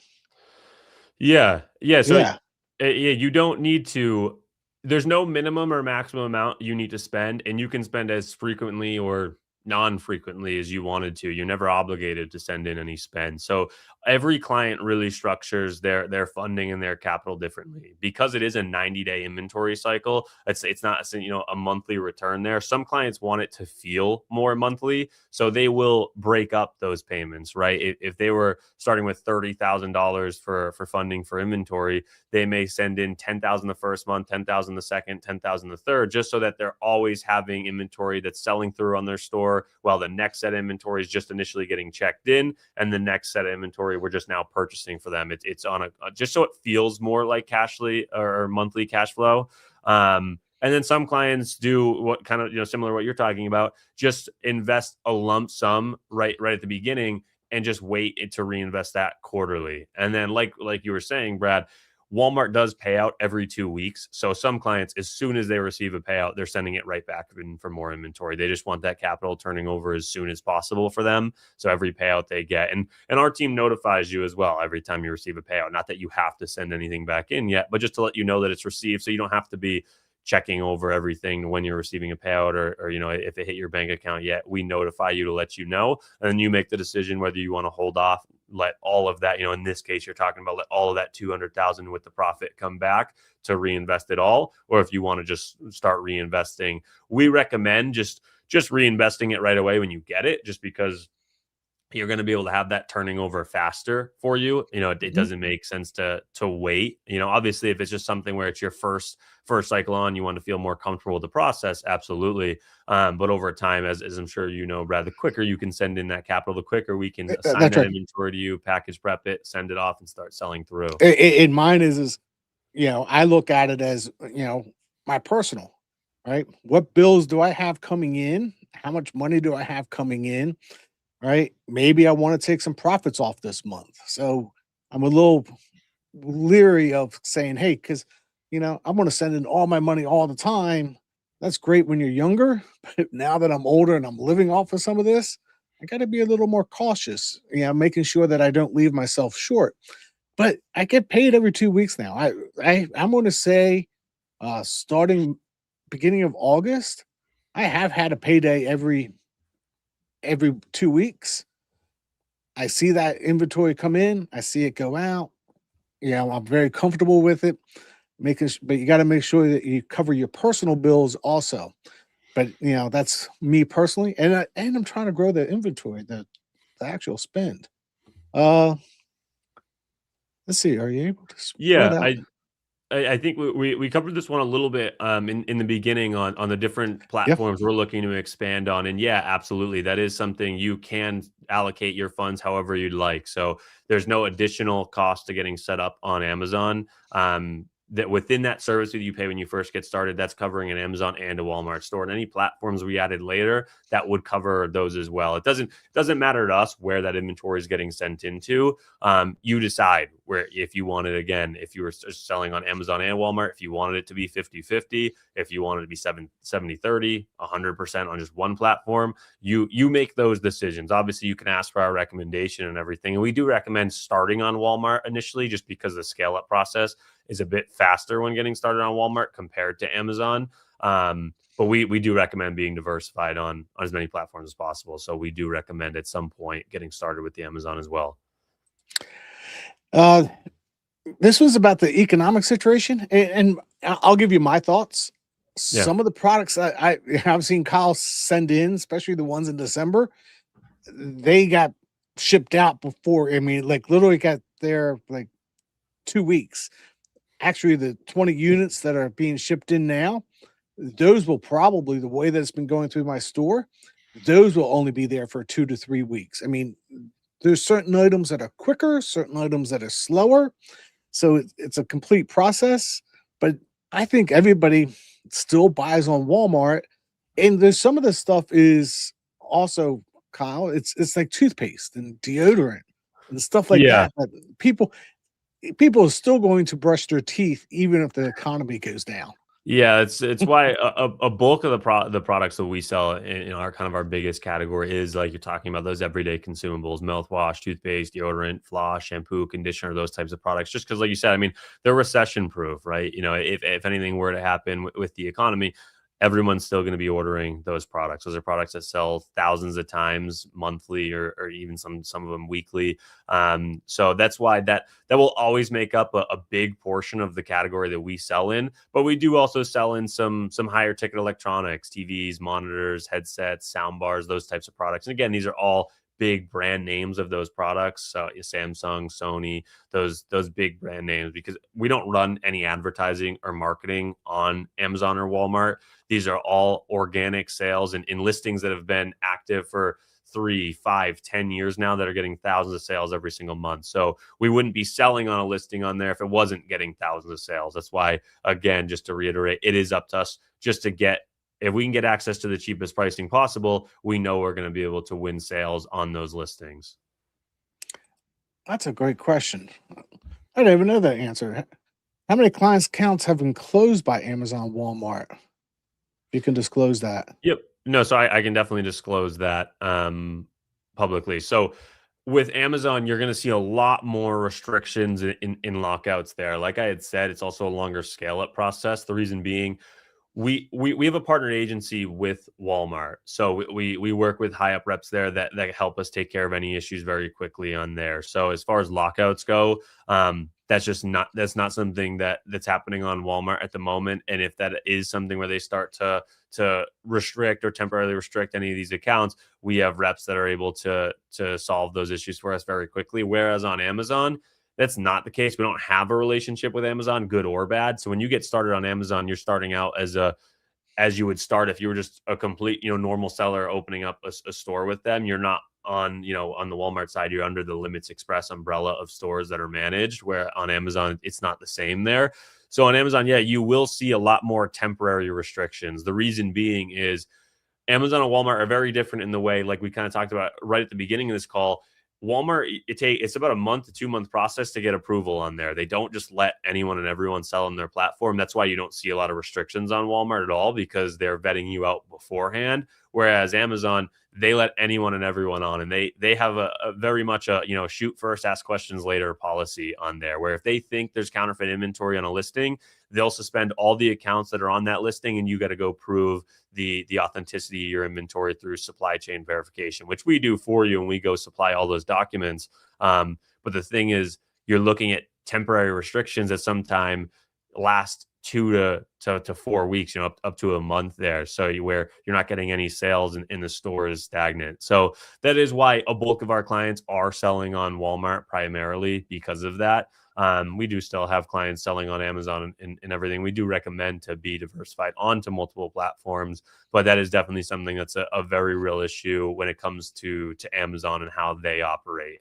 Yeah, yeah, so, Yeah. yeah, you don't need to there's no minimum or maximum amount you need to spend, and you can spend as frequently or non-frequently as you wanted to. You're never obligated to send in any spend. So, every client really structures their funding and their capital differently. Because it is a 90-day inventory cycle, it's not, a monthly return there. Some clients want it to feel more monthly, so they will break up those payments, right? If they were starting with $30,000 for funding for inventory, they may send in 10,000 the first month, 10,000 the second, 10,000 the third, just so that they're always having inventory that's selling through on their store, while the next set of inventory is just initially getting checked in, and the next set of inventory we're just now purchasing for them. It's on just so it feels more like cashly or monthly cash flow. And then some clients do what kind of, similar to what you're talking about, just invest a lump sum right at the beginning and just wait to reinvest that quarterly. And then like you were saying, Brad, Walmart does pay out every 2 weeks. So some clients, as soon as they receive a payout, they're sending it right back in for more inventory. They just want that capital turning over as soon as possible for them. So every payout they get, and our team notifies you as well every time you receive a payout. Not that you have to send anything back in yet, but just to let you know that it's received, so you don't have to be checking over everything when you're receiving a payout, or if it hit your bank account yet. We notify you to let you know, and then you make the decision whether you want to hold off, let all of that, in this case you're talking about, let all of that 200,000 with the profit come back to reinvest it all, or if you want to just start reinvesting. We recommend just reinvesting it right away when you get it, just because you're going to be able to have that turning over faster for you. It Mhm. doesn't make sense to wait. Obviously, if it's just something where it's your first cycle on, you want to feel more comfortable with the process, absolutely. But over time, as I'm sure Brad, the quicker you can send in that capital, the quicker we can assign That's that right. inventory to you, package prep it, send it off, and start selling through. And mine is I look at it as, my personal, right? What bills do I have coming in? How much money do I have coming in? Right? Maybe I want to take some profits off this month. So I'm a little leery of saying, hey, because, I'm going to send in all my money all the time. That's great when you're younger. But now that I'm older and I'm living off of some of this, I got to be a little more cautious, making sure that I don't leave myself short. But I get paid every 2 weeks now. I'm going to say, starting beginning of August, I have had a payday every 2 weeks. I see that inventory come in, I see it go out. I'm very comfortable with it. But you got to make sure that you cover your personal bills also. But that's me personally, and I'm trying to grow the inventory, the actual spend. Uh, let's see. Are you able to spread Yeah, out? I think we covered this one a little bit in the beginning on the different Yeah. platforms we're looking to expand on. And yeah, absolutely, that is something you can allocate your funds however you'd like. So there's no additional cost to getting set up on Amazon. that within that service fee you pay when you first get started, that's covering an Amazon and a Walmart store. And any platforms we added later, that would cover those as well. It doesn't matter to us where that inventory is getting sent into. You decide where, if you want it, again, if you were selling on Amazon and Walmart, if you wanted it to be 50-50, if you wanted it to be 70-30, 100% on just one platform, you make those decisions. Obviously, you can ask for our recommendation and everything. And we do recommend starting on Walmart initially, just because the scale up process is a bit faster when getting started on Walmart compared to Amazon. But we do recommend being diversified on as many platforms as possible. So we do recommend at some point getting started with the Amazon as well. This was about the economic situation, and I'll give you my thoughts. Yeah. Some of the products I've seen Kyle send in, especially the ones in December, they got shipped out before. I mean, like literally got there like 2 weeks. Actually, the 20 units that are being shipped in now, those will probably, the way that it's been going through my store, those will only be there for 2 to 3 weeks. I mean, there's certain items that are quicker, certain items that are slower. So it's a complete process. But I think everybody still buys on Walmart. And there's some of the stuff is also, Kyle, it's like toothpaste and deodorant and stuff like Yeah. that. People are still going to brush their teeth even if the economy goes down. Yeah, it's why a bulk of the products that we sell in our kind of our biggest category is, like you're talking about, those everyday consumables: mouthwash, toothpaste, deodorant, floss, shampoo, conditioner, those types of products. Just because, like you said, I mean, they're recession proof, right? You know, if anything were to happen with the economy, everyone's still going to be ordering those products. Those are products that sell thousands of times monthly, or even some of them weekly. So that's why that will always make up a big portion of the category that we sell in. But we do also sell in some higher ticket electronics: TVs, monitors, headsets, sound bars, those types of products. And again, these are all big brand names of those products. So Samsung, Sony, those big brand names, because we don't run any advertising or marketing on Amazon or Walmart. These are all organic sales and in listings that have been active for 3, 5, 10 years now, that are getting thousands of sales every single month. So we wouldn't be selling on a listing on there if it wasn't getting thousands of sales. That's why, again, just to reiterate, it is up to us just to get, if we can get access to the cheapest pricing possible, we know we're going to be able to win sales on those listings. That's a great question. I don't even know that answer. How many clients' accounts have been closed by Amazon Walmart? You can disclose that. Yep. No, so I can definitely disclose that publicly. So with Amazon, you're going to see a lot more restrictions in lockouts there. Like I had said, it's also a longer scale up process. The reason being, we have a partner agency with Walmart, so we work with high up reps there that help us take care of any issues very quickly on there. So as far as lockouts go, that's not something that's happening on Walmart at the moment. And if that is something where they start to restrict or temporarily restrict any of these accounts, we have reps that are able to solve those issues for us very quickly. Whereas on Amazon, that's not the case. We don't have a relationship with Amazon, good or bad. So when you get started on Amazon, you're starting out as you would start if you were just a complete, normal seller opening up a store with them. You're not on the Walmart side. You're under the Limits Express umbrella of stores that are managed, where on Amazon, it's not the same there. So on Amazon, yeah, you will see a lot more temporary restrictions. The reason being is Amazon and Walmart are very different in the way, like we kind of talked about right at the beginning of this call. Walmart, it's about a month to 2 month process to get approval on there. They don't just let anyone and everyone sell on their platform. That's why you don't see a lot of restrictions on Walmart at all, because they're vetting you out beforehand. Whereas Amazon, they let anyone and everyone on, and they have a very much a shoot first, ask questions later policy on there, where if they think there's counterfeit inventory on a listing, they'll suspend all the accounts that are on that listing, and you got to go prove the authenticity of your inventory through supply chain verification, which we do for you, and we go supply all those documents. But the thing is, you're looking at temporary restrictions that sometime last 2 to 4 weeks, up to a month there. So where you're not getting any sales and the store is stagnant. So that is why a bulk of our clients are selling on Walmart primarily, because of that. We do still have clients selling on Amazon and everything. We do recommend to be diversified onto multiple platforms, but that is definitely something that's a very real issue when it comes to Amazon and how they operate.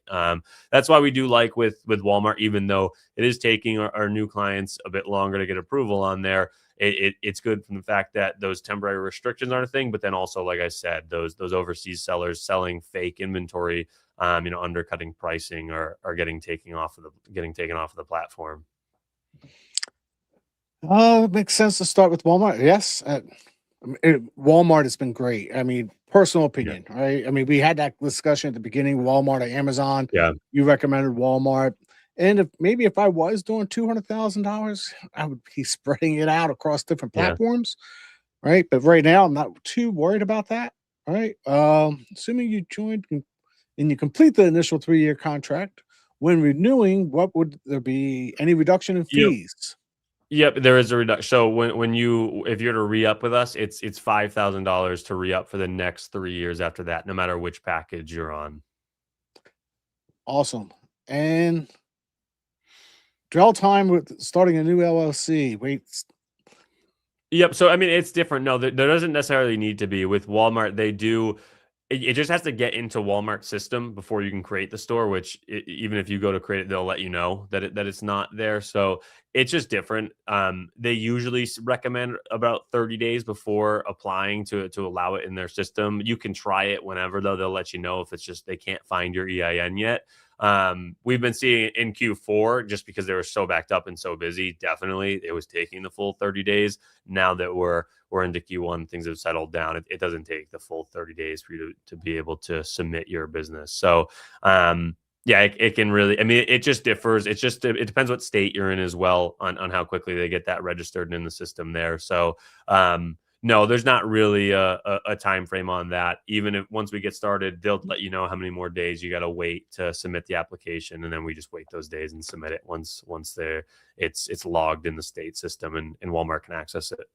That's why we do like with Walmart, even though it is taking our new clients a bit longer to get approval on there. It's good from the fact that those temporary restrictions aren't a thing, but then also, like I said, those overseas sellers selling fake inventory, undercutting pricing are getting taken off of the platform. It makes sense to start with Walmart. Yes, Walmart has been great. I mean, personal Yeah, opinion, right? I mean, we had that discussion at the beginning, Walmart or Amazon. yeah, You recommended Walmart. And if I was doing $200,000, I would be spreading it out across different yeah. platforms, right? But right now, I'm not too worried about that. All right. Assuming you joined and you complete the initial 3-year contract, when renewing, what would there be any reduction in Yep. fees? Yep, there is a reduction. So if you're to re-up with us, it's $5,000 to re-up for the next 3 years after that, no matter which package you're on. Awesome. And dwell time with starting a new LLC. Wait, Yep. So I mean, it's different. No, there doesn't necessarily need to be with Walmart. They do. It just has to get into Walmart's system before you can create the store. Which even if you go to create it, they'll let you know that it's not there. So it's just different. They usually recommend about 30 days before applying to allow it in their system. You can try it whenever though. They'll let you know if it's just they can't find your EIN yet. We've been seeing in Q4 just because they were so backed up and so busy. Definitely, it was taking the full 30 days. Now that we're into Q1, things have settled down. It doesn't take the full 30 days for you to be able to submit your business. So, yeah, it can really, I mean, it just differs. It depends what state you're in as well on how quickly they get that registered and in the system there. So, no, there's not really a time frame on that. Even if once we get started, they'll let you know how many more days you got to wait to submit the application, and then we just wait those days and submit it once it's logged in the state system and Walmart can access it.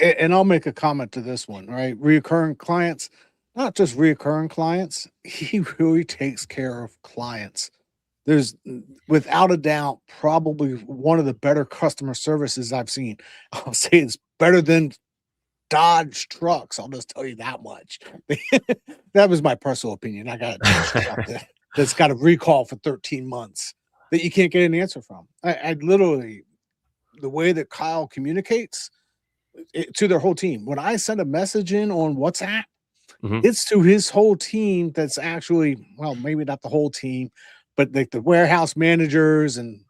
and I'll make a comment to this one, right? Reoccurring clients, not just reoccurring clients, he really takes care of clients. There's without a doubt probably one of the better customer services I've seen. I'll say it's better than Dodge trucks. I'll just tell you that much. That was my personal opinion. I got a Dodge truck that's got a recall for 13 months that you can't get an answer from. I literally, the way that Kyle communicates to their whole team. When I send a message in on WhatsApp, Hmm. it's to his whole team that's actually, well, maybe not the whole team, but like the warehouse managers and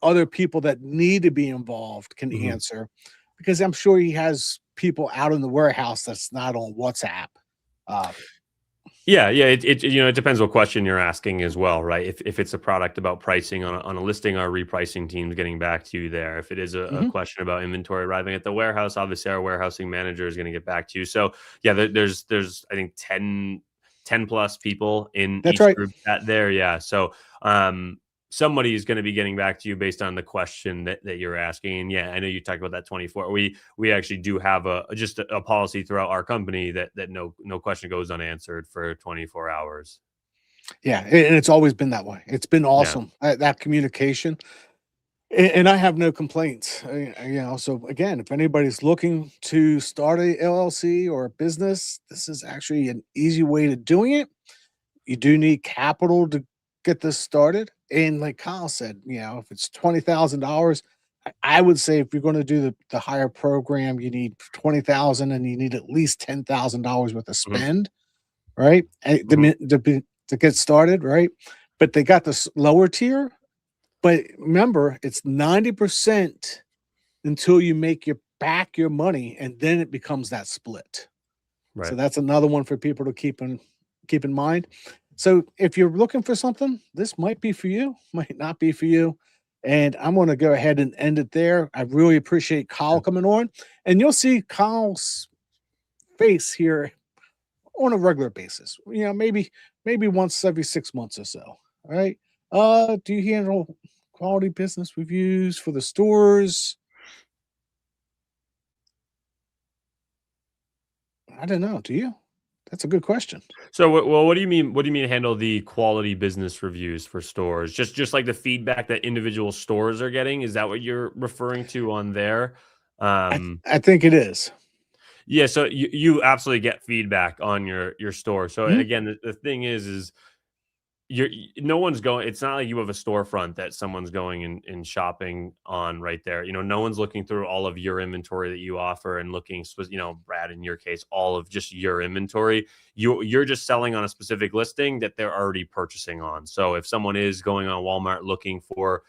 other people that need to be involved can Hmm. answer because I'm sure he has people out in the warehouse that's not on WhatsApp. Uh, Yeah, yeah. It depends what question you're asking as well, right? If it's a product about pricing on a listing, our repricing team's getting back to you there. If it is a mhm, question about inventory arriving at the warehouse, obviously our warehousing manager is going to get back to you. So yeah, there's I think 10 plus people in that's each right. group that there. Yeah. So somebody is going to be getting back to you based on the question that you're asking. And yeah, I know you talked about that 24. We actually do have a policy throughout our company that no question goes unanswered for 24 hours. Yeah, and it's always been that way. It's been Yeah. awesome that communication. And I have no complaints. So again, if anybody's looking to start a LLC or a business, this is actually an easy way to doing it. You do need capital to get this started. And like Kyle said, if it's $20,000, I would say if you're going to do the higher program, you need 20,000 and you need at least $10,000 worth of Mhm, spend, right? mhm, To get started, right? But they got this lower tier. But remember, it's 90% until you make your back your money, and then it becomes that split. So right. that's another one for people to keep in mind. So if you're looking for something, this might be for you, might not be for you. And I'm going to go ahead and end it there. I really appreciate Kyle coming on, and you'll see Kyle's face here on a regular basis. Maybe once every 6 months or so. All right. Do you handle quality business reviews for the stores? I don't know. Do you? That's a good question. So, what do you mean? What do you mean handle the quality business reviews for stores? Just like the feedback that individual stores are getting. Is that what you're referring to on there? Um, I think it is. yeah. So you absolutely get feedback on your store. So Mhm. again, the thing is no one's going. It's not like you have a storefront that someone's going and shopping on right there. No one's looking through all of your inventory that you offer and looking, Brad, in your case, all of just your inventory. You're just selling on a specific listing that they're already purchasing on. So if someone is going on Walmart looking for,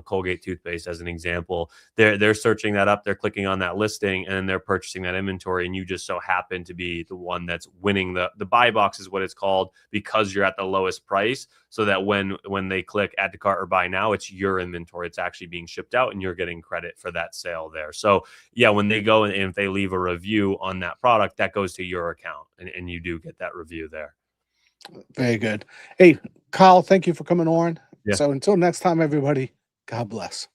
Colgate toothpaste as an example, they're searching that up, they're clicking on that listing, and then they're purchasing that inventory, and you just so happen to be the one that's winning the buy box, is what it's called, because you're at the lowest price, so that when they click add to cart or buy now, it's your inventory, it's actually being shipped out, and you're getting credit for that sale there. So yeah, when they go and if they leave a review on that product, that goes to your account, and you do get that review there. Very good. Hey, Kyle, thank you for coming on. Yeah. So until next time, everybody, God bless.